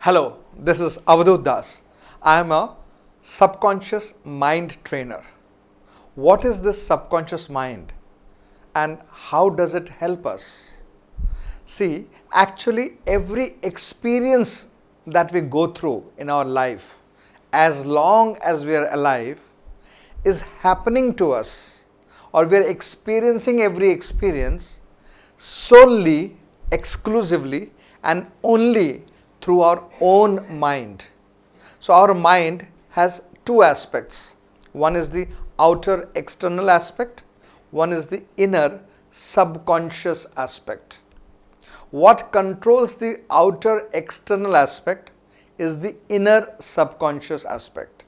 Hello, this is avdut. I am a subconscious mind trainer. What is this subconscious mind and how does it help us? See, actually every experience that we go through in our life, as long as we are alive, is happening to us, or we are experiencing every experience solely, exclusively and only through our own mind. So our mind has two aspects. One is the outer external aspect, one is the inner subconscious aspect. What controls the outer external aspect is the inner subconscious aspect.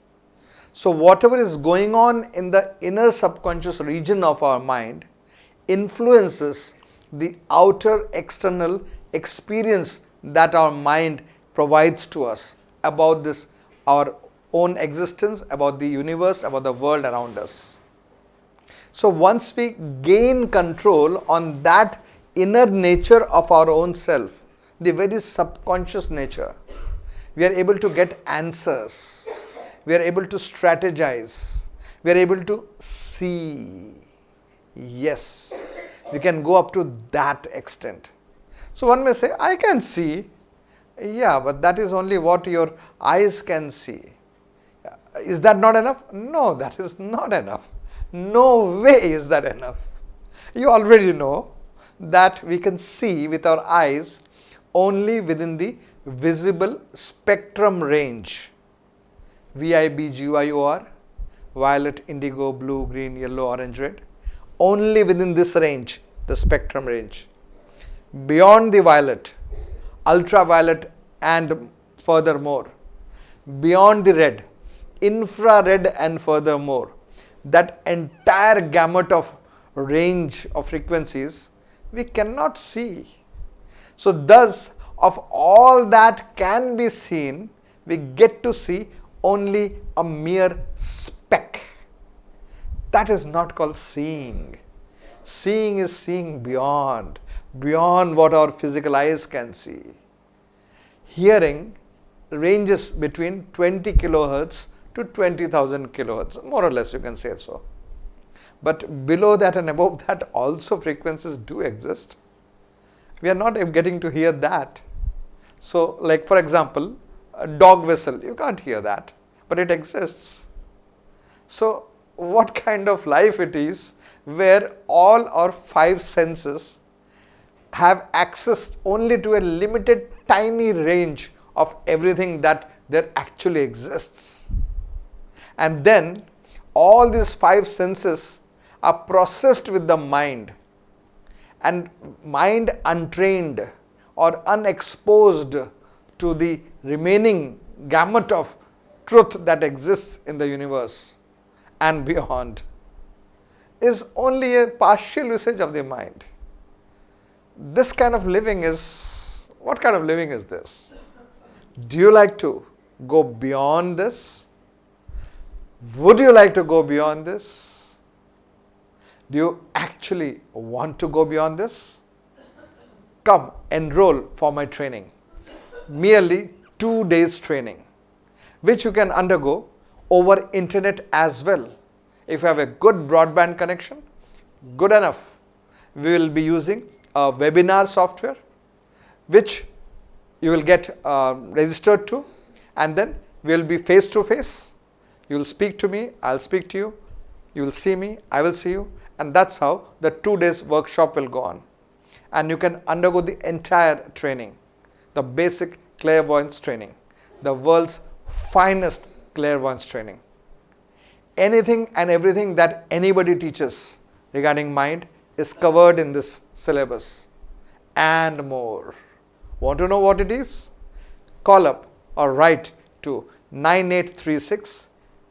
So whatever is going on in the inner subconscious region of our mind influences the outer external experience that our mind provides to us about this, our own existence, about the universe, about the world around us. So once we gain control on that inner nature of our own self, the very subconscious nature, we are able to get answers, we are able to strategize, we are able to see. Yes, we can go up to that extent. So one may say, I can see. Yeah, but that is only what your eyes can see. Is that not enough? No, that is not enough. No way is that enough. You already know that we can see with our eyes only within the visible spectrum range. VIBGYOR, violet, indigo, blue, green, yellow, orange, red. Only within this range, the spectrum range. Beyond the violet, ultraviolet and furthermore, beyond the red, infrared and furthermore, that entire gamut of range of frequencies we cannot see. So thus, of all that can be seen, we get to see only a mere speck. That is not called seeing. Seeing is seeing beyond what our physical eyes can see. Hearing ranges between 20 kilohertz to 20,000 kilohertz, more or less you can say so. But below that and above that also frequencies do exist. We are not getting to hear that. So like for example, a dog whistle, you can't hear that, but it exists. So what kind of life it is where all our five senses have access only to a limited tiny range of everything that there actually exists. And then all these five senses are processed with the mind, and mind untrained or unexposed to the remaining gamut of truth that exists in the universe and beyond is only a partial usage of the mind. This kind of living is, what kind of living is this? Do you like to go beyond this? Would you like to go beyond this? Do you actually want to go beyond this? Come, enroll for my training. Merely 2 days training, which you can undergo over internet as well. If you have a good broadband connection, good enough. We will be using a webinar software, which you will get registered to, and then we will be face to face. You will speak to me, I will speak to you, you will see me, I will see you, and that's how the 2 days workshop will go on. And you can undergo the entire training, the basic clairvoyance training, the world's finest clairvoyance training. Anything and everything that anybody teaches regarding mind is covered in this syllabus and more. Want to know what it is? Call up or write to 9836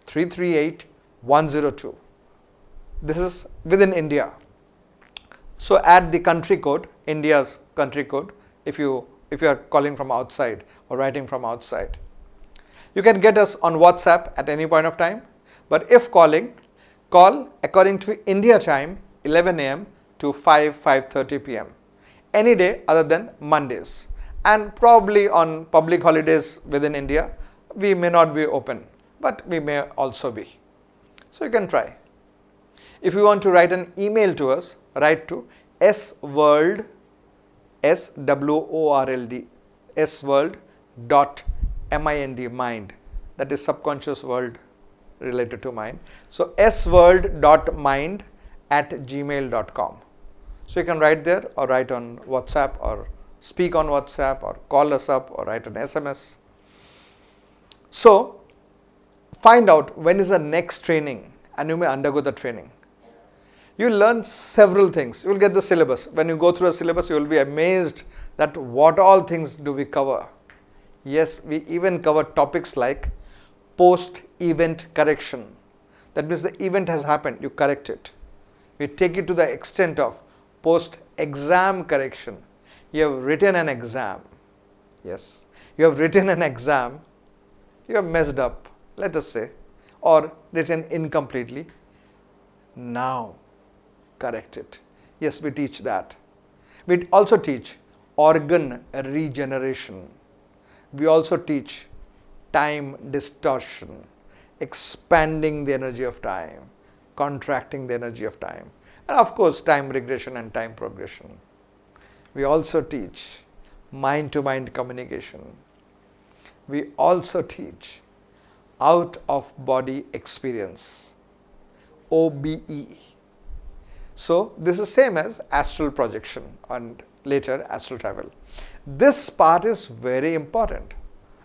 338 102. This is within India. So add the country code, India's country code, if you are calling from outside or writing from outside. You can get us on WhatsApp at any point of time, but if calling, call according to India time 11 a.m. to 5:30 p.m. any day other than Mondays. and probably on public holidays within India, we may not be open, but we may also be. So you can try. If you want to write an email to us, write to sworld, SWORLD, sworld.mind, mind, that is subconscious world related to mind. So sworld.mind@gmail.com. So you can write there, or write on WhatsApp, or speak on WhatsApp, or call us up, or write an SMS. So find out when is the next training, and you may undergo the training. You will learn several things. You will get the syllabus. When you go through a syllabus, you will be amazed that what all things do we cover. Yes, we even cover topics like post-event correction. That means the event has happened, you correct it. We take it to the extent of post-exam correction. You have written an exam. Yes, you have written an exam. You have messed up, let us say, or written incompletely. Now, correct it. Yes, we teach that. We also teach organ regeneration. We also teach time distortion, expanding the energy of time, contracting the energy of time, and of course time regression and time progression. We also teach mind-to-mind communication. We also teach out-of-body experience, OBE. So this is same as astral projection and later astral travel. This part is very important.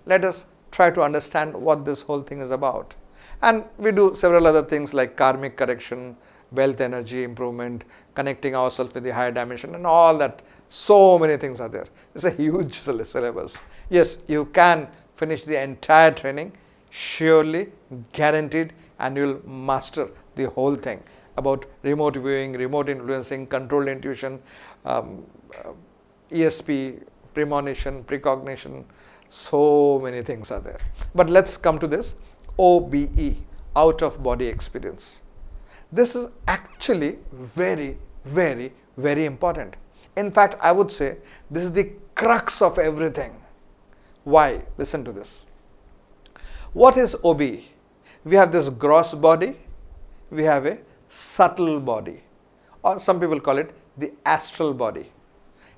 Let us try to understand what this whole thing is about. And we do several other things like karmic correction, wealth energy improvement, connecting ourselves with the higher dimension, and all that. So many things are there. It's a huge syllabus. Yes, you can finish the entire training, surely, guaranteed, and you will master the whole thing about remote viewing, remote influencing, controlled intuition, ESP, premonition, precognition. So many things are there. But let's come to this OBE, out of body experience. This is actually very, very, very important. In fact, I would say this is the crux of everything. Why? Listen to this. What is OBE? We have this gross body, we have a subtle body, or some people call it the astral body.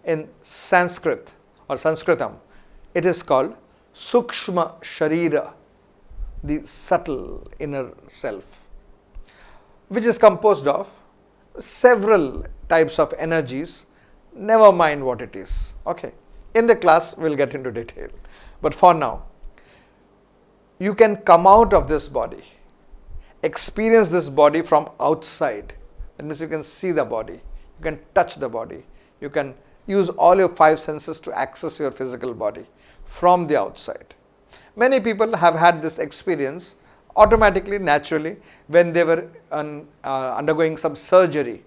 In Sanskrit or Sanskritam, it is called Sukshma Sharira, the subtle inner self, which is composed of several types of energies. Never mind what it is. Okay. In the class, we'll get into detail. But for now, you can come out of this body, experience this body from outside. That means you can see the body, you can touch the body, you can use all your five senses to access your physical body from the outside. Many people have had this experience automatically, naturally, when they were undergoing some surgery.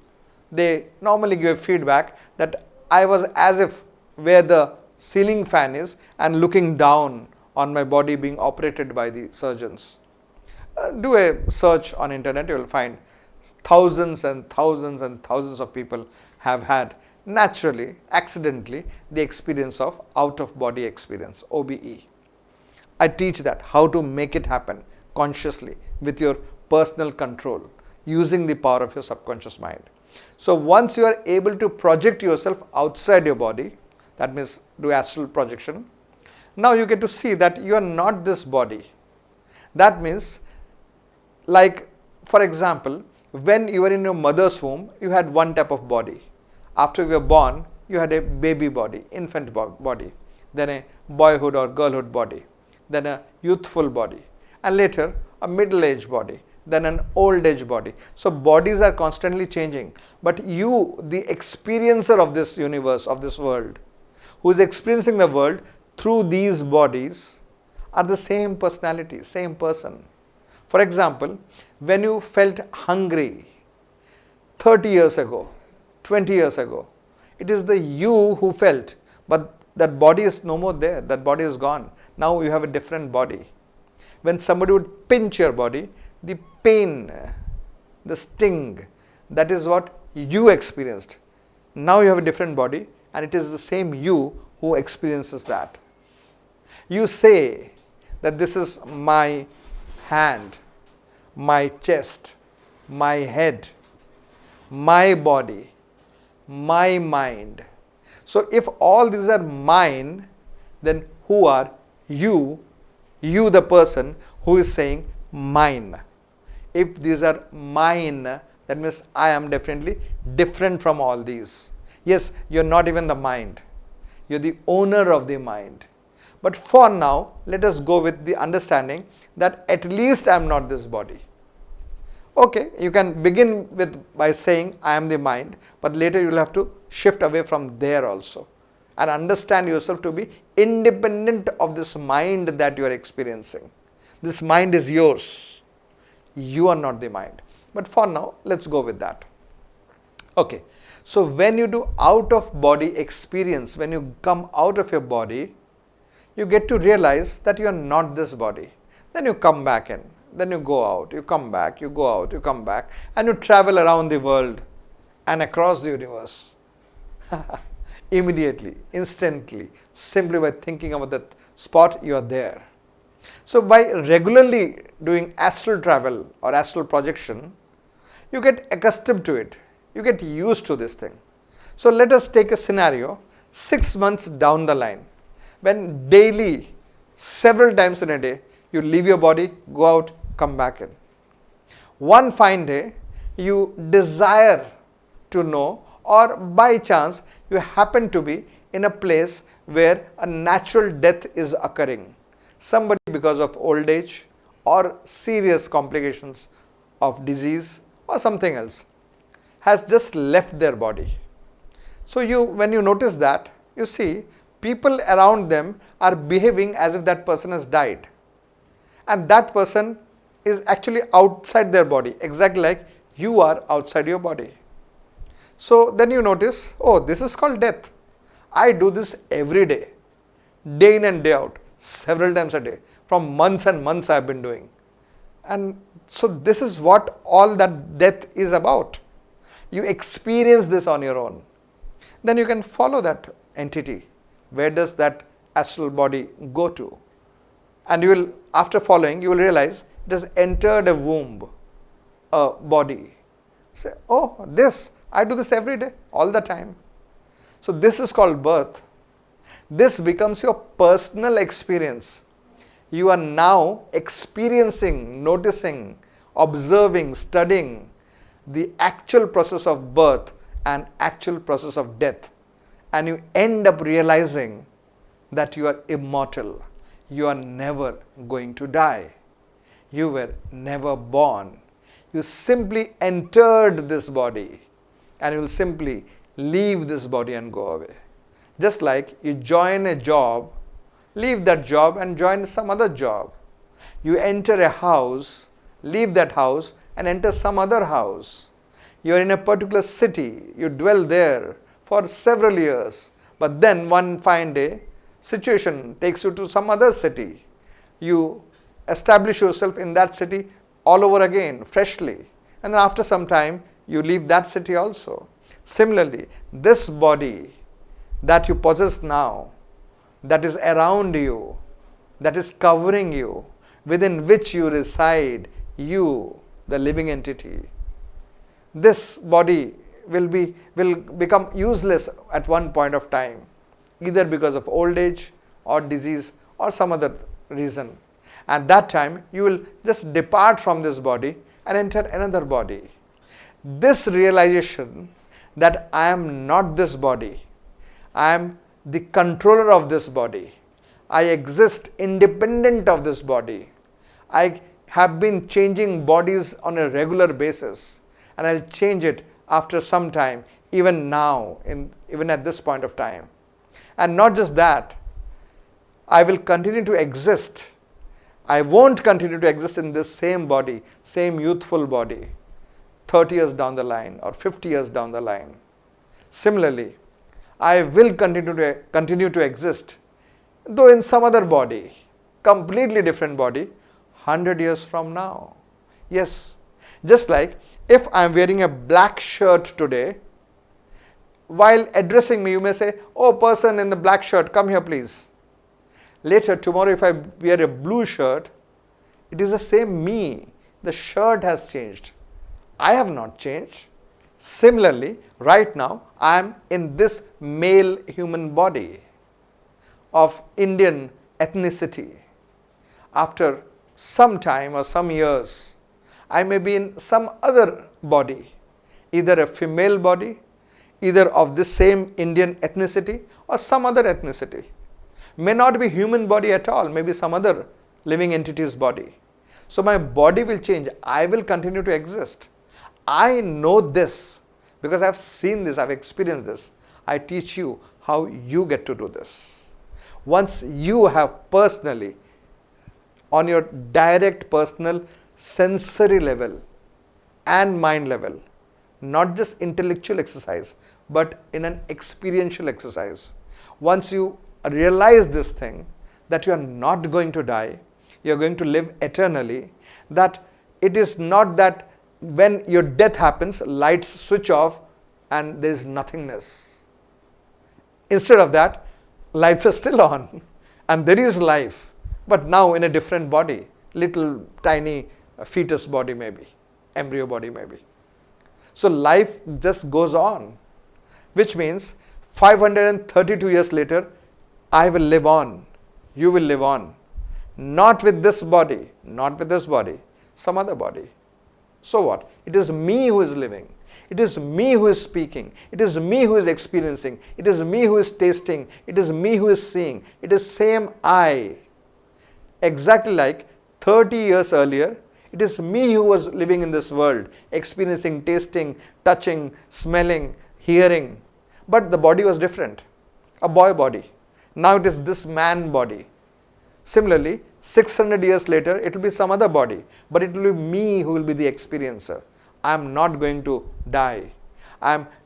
They normally give feedback that I was as if where the ceiling fan is and looking down on my body being operated by the surgeons. Do a search on internet, you will find thousands and thousands and thousands of people have had naturally, accidentally, the experience of out-of-body experience, OBE. I teach that, how to make it happen consciously with your personal control, using the power of your subconscious mind. So once you are able to project yourself outside your body, that means do astral projection, now you get to see that you are not this body. That means, like for example, when you were in your mother's womb, you had one type of body. After you were born, you had a baby body, infant body, then a boyhood or girlhood body, then a youthful body, and later a middle-aged body, then an old age body. So bodies are constantly changing, but you, the experiencer of this universe, of this world, who is experiencing the world through these bodies, are the same personality, same person. For example, when you felt hungry 30 years ago, 20 years ago, it is the you who felt, but that body is no more there, that body is gone. Now you have a different body. When somebody would pinch your body, the pain, the sting, that is what you experienced. Now you have a different body, and it is the same you who experiences that. You say that this is my hand, my chest, my head, my body, my mind. So if all these are mine, then who are you? You, the person who is saying mine. If these are mine, that means I am definitely different from all these. Yes, you're not even the mind. You're the owner of the mind. But for now, let us go with the understanding that at least I am not this body. Okay, you can begin by saying I am the mind, but later you will have to shift away from there also and understand yourself to be independent of this mind that you are experiencing. This mind is yours. You are not the mind. But for now, let's go with that. Okay, so when you do out of body experience, when you come out of your body, you get to realize that you are not this body. Then you come back in. Then you go out, you come back, you go out, you come back, and you travel around the world and across the universe. Immediately, instantly, simply by thinking about that spot, you are there. So by regularly doing astral travel or astral projection, you get accustomed to it. You get used to this thing. So let us take a scenario 6 months down the line, when daily, several times in a day, you leave your body, go out, come back in. One fine day, you desire to know, or by chance, you happen to be in a place where a natural death is occurring. Somebody, because of old age or serious complications of disease or something else, has just left their body. So when you notice that, you see people around them are behaving as if that person has died. And that person is actually outside their body, exactly like you are outside your body. So then you notice, oh, this is called death. I do this every day in and day out, several times a day. From months and months I have been doing. And so this is what all that death is about. You experience this on your own. Then you can follow that entity. Where does that astral body go to? And you will, after following, you will realize it has entered a womb, a body. Say, oh, I do this every day, all the time. So this is called birth. This becomes your personal experience. You are now experiencing, noticing, observing, studying the actual process of birth and actual process of death. And you end up realizing that you are immortal. You are never going to die. You were never born. You simply entered this body and you will simply leave this body and go away. Just like you join a job, leave that job and join some other job. You enter a house, leave that house and enter some other house. You are in a particular city, you dwell there for several years, but then one fine day, situation takes you to some other city. You establish yourself in that city all over again, freshly. And then after some time, you leave that city also. Similarly, this body that you possess now, that is around you, that is covering you, within which you reside, you, the living entity, this body will become useless at one point of time, either because of old age or disease or some other reason. At that time, you will just depart from this body and enter another body. This realization that I am not this body, I am the controller of this body, I exist independent of this body, I have been changing bodies on a regular basis and I'll change it after some time, even now, even at this point of time. And not just that, I will continue to exist. I won't continue to exist in this same body, same youthful body, 30 years down the line or 50 years down the line. Similarly, I will continue to exist, though in some other body, completely different body, 100 years from now. Yes, just like if I am wearing a black shirt today, while addressing me, you may say, oh, person in the black shirt, come here please. Later, tomorrow, if I wear a blue shirt, it is the same me. The shirt has changed. I have not changed. Similarly, right now, I am in this male human body of Indian ethnicity. After some time or some years, I may be in some other body, either a female body, either of this same Indian ethnicity or some other ethnicity. May not be human body at all, maybe some other living entity's body. So my body will change. I will continue to exist. I know this because I've seen this, I've experienced this. I teach you how you get to do this. Once you have personally, on your direct personal sensory level and mind level, not just intellectual exercise, but in an experiential exercise. Once you realize this thing, that you are not going to die, you are going to live eternally, that it is not that when your death happens, lights switch off and there is nothingness. Instead of that, lights are still on and there is life, but now in a different body, little tiny fetus body maybe, embryo body maybe. So life just goes on, which means 532 years later, I will live on, you will live on. Not with this body, not with this body, some other body. So what? It is me who is living. It is me who is speaking. It is me who is experiencing. It is me who is tasting. It is me who is seeing. It is same I. Exactly like 30 years earlier, it is me who was living in this world, experiencing, tasting, touching, smelling, hearing. But the body was different. A boy body. Now it is this man body. Similarly, 600 years later, it will be some other body, but it will be me who will be the experiencer. I am not going to die.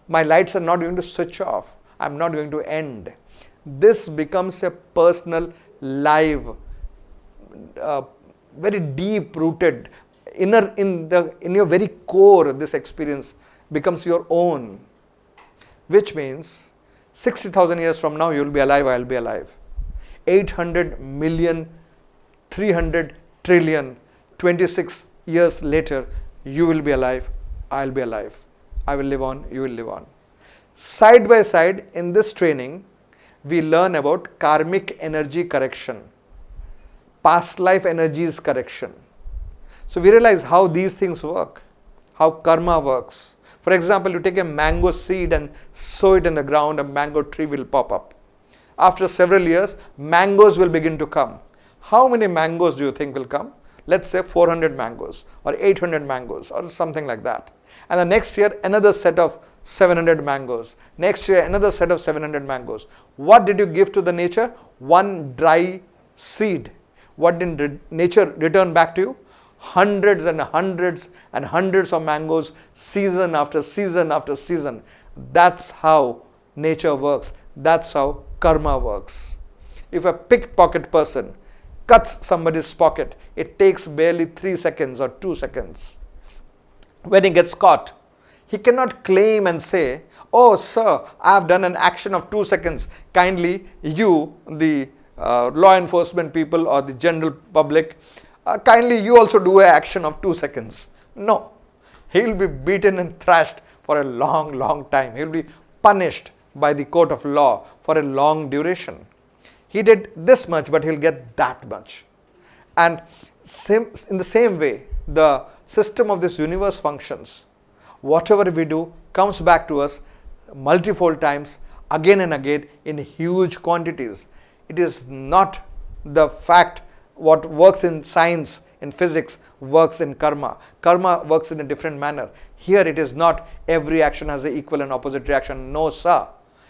My lights are not going to switch off. I am not going to end. This becomes a personal, live, very deep-rooted, in your very core, this experience becomes your own. Which means, 60,000 years from now, you will be alive, I will be alive. 800 million, 300 trillion, 26 years later, you will be alive, I will be alive. I will live on, you will live on. Side by side, in this training, we learn about karmic energy correction, past life energies correction. So we realize how these things work, how karma works. For example, you take a mango seed and sow it in the ground, a mango tree will pop up. After several years, mangoes will begin to come. How many mangoes do you think will come? Let's say 400 mangoes or 800 mangoes or something like that. And the next year, another set of 700 mangoes. Next year, another set of 700 mangoes. What did you give to the nature? One dry seed. What did nature return back to you? Hundreds and hundreds and hundreds of mangoes, season after season after season. That's how nature works. That's how karma works. If a pickpocket person cuts somebody's pocket, it takes barely 3 seconds or 2 seconds. When he gets caught, he cannot claim and say, oh sir, I have done an action of 2 seconds. Kindly, you, the law enforcement people or the general public, kindly you also do an action of 2 seconds. No, he will be beaten and thrashed for a long, long time. He will be punished by the court of law for a long duration. He did this much, but he'll get that much. And in the same way, the system of this universe functions. Whatever we do comes back to us multifold times, again and again, in huge quantities. It is not the fact what works in science, in physics, works in karma. Karma works in a different manner. Here it is not every action has an equal and opposite reaction. No, sir.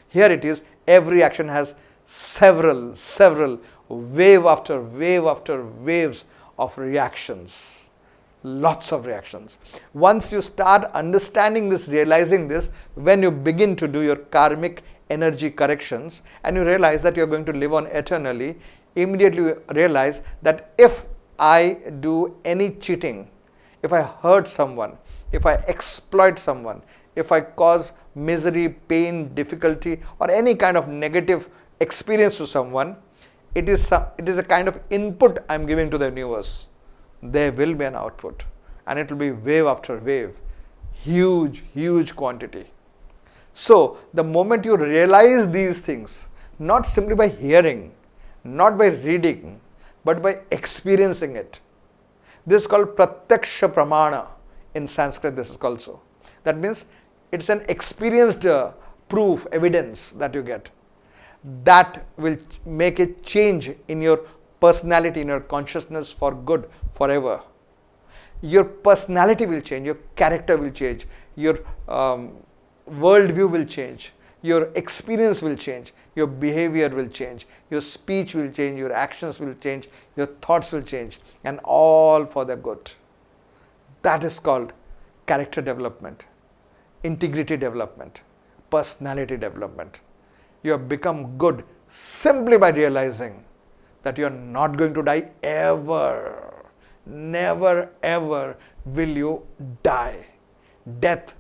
Here it is every action has several wave after waves of reactions. Lots of reactions. Once you start understanding this, realizing this, when you begin to do your karmic energy corrections and you realize that you are going to live on eternally, immediately you realize that if I do any cheating, if I hurt someone, if I exploit someone, if I cause misery, pain, difficulty, or any kind of negative experience to someone, it is a kind of input I'm giving to the universe. There will be an output, and it will be wave after wave, huge quantity. So the moment you realize these things, not simply by hearing, not by reading, but by experiencing it. This is called pratyaksha pramana in Sanskrit. This is called so. That means it's an experienced proof, evidence that you get. That will make a change in your personality, in your consciousness for good, forever. Your personality will change, your character will change, your worldview will change, your experience will change, your behavior will change, your speech will change, your actions will change, your thoughts will change, and all for the good. That is called character development, integrity development, personality development. You have become good simply by realizing that you are not going to die ever. Never ever will you die. Death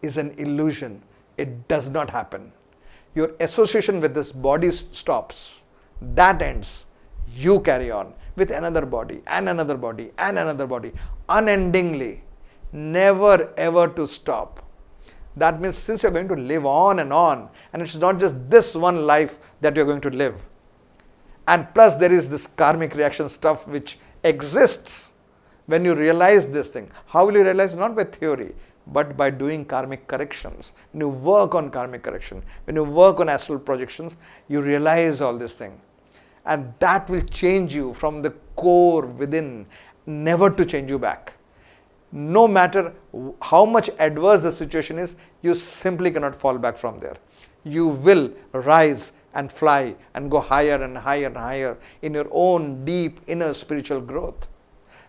is an illusion. It does not happen. Your association with this body stops. That ends. You carry on with another body and another body and another body, unendingly, never ever to stop. That means since you're going to live on, and it's not just this one life that you're going to live. And plus there is this karmic reaction stuff which exists. When you realize this thing, how will you realize? Not by theory, but by doing karmic corrections. When you work on karmic correction, when you work on astral projections, you realize all this thing. And that will change you from the core within, never to change you back. No matter how much adverse the situation is, you simply cannot fall back from there. You will rise and fly and go higher and higher and higher in your own deep inner spiritual growth.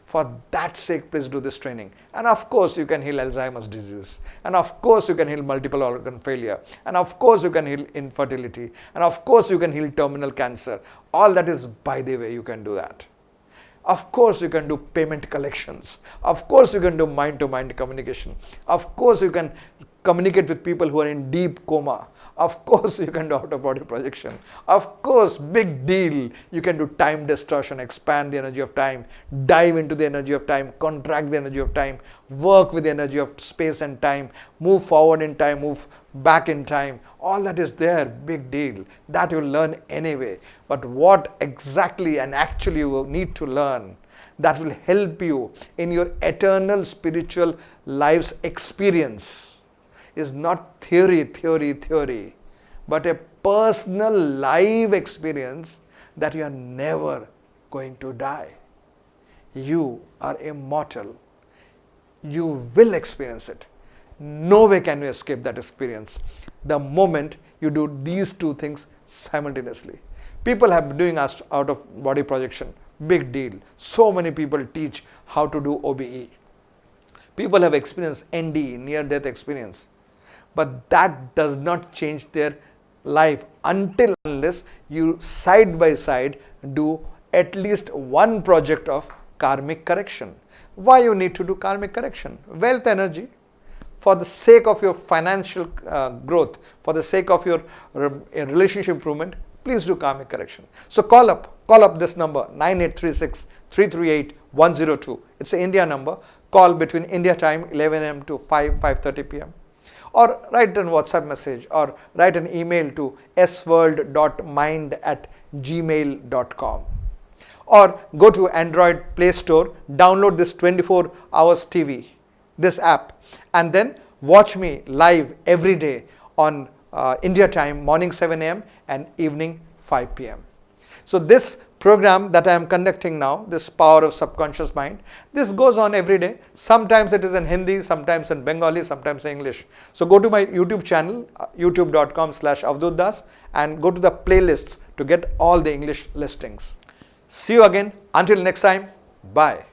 For that sake, please do this training. And of course, you can heal Alzheimer's disease. And of course, you can heal multiple organ failure. And of course, you can heal infertility. And of course, you can heal terminal cancer. All that is by the way, you can do that. Of course, you can do payment collections. Of course, you can do mind-to-mind communication. Of course, you can communicate with people who are in deep coma. Of course, you can do out-of-body projection. Of course, big deal. You can do time distortion, expand the energy of time, dive into the energy of time, contract the energy of time, work with the energy of space and time, move forward in time, move back in time. All that is there, big deal. That you'll learn anyway. But what exactly and actually you need to learn that will help you in your eternal spiritual life's experience is not theory, but a personal live experience that you are never going to die. You are immortal. You will experience it. No way can you escape that experience the moment you do these two things simultaneously. People have been doing out-of-body projection. Big deal. So many people teach how to do OBE. People have experienced ND, near-death experience. But that does not change their life until unless you side by side do at least one project of karmic correction. Why you need to do karmic correction? Wealth energy. For the sake of your financial growth, for the sake of your relationship improvement, please do karmic correction. So call up this number 9836 338 102. It's an India number. Call between India time 11 a.m. to 5:30 p.m. Or write a WhatsApp message or write an email to sworld.mind@gmail.com. Or go to Android Play Store, download this 24 hours TV, this app, and then watch me live every day on India time, morning 7 a.m. and evening 5 p.m. So this program that I am conducting now, this power of subconscious mind, this goes on every day. Sometimes it is in Hindi, sometimes in Bengali, sometimes in English. So go to my YouTube channel, youtube.com/avdut, and go to the playlists to get all the English listings. See you again. Until next time, bye.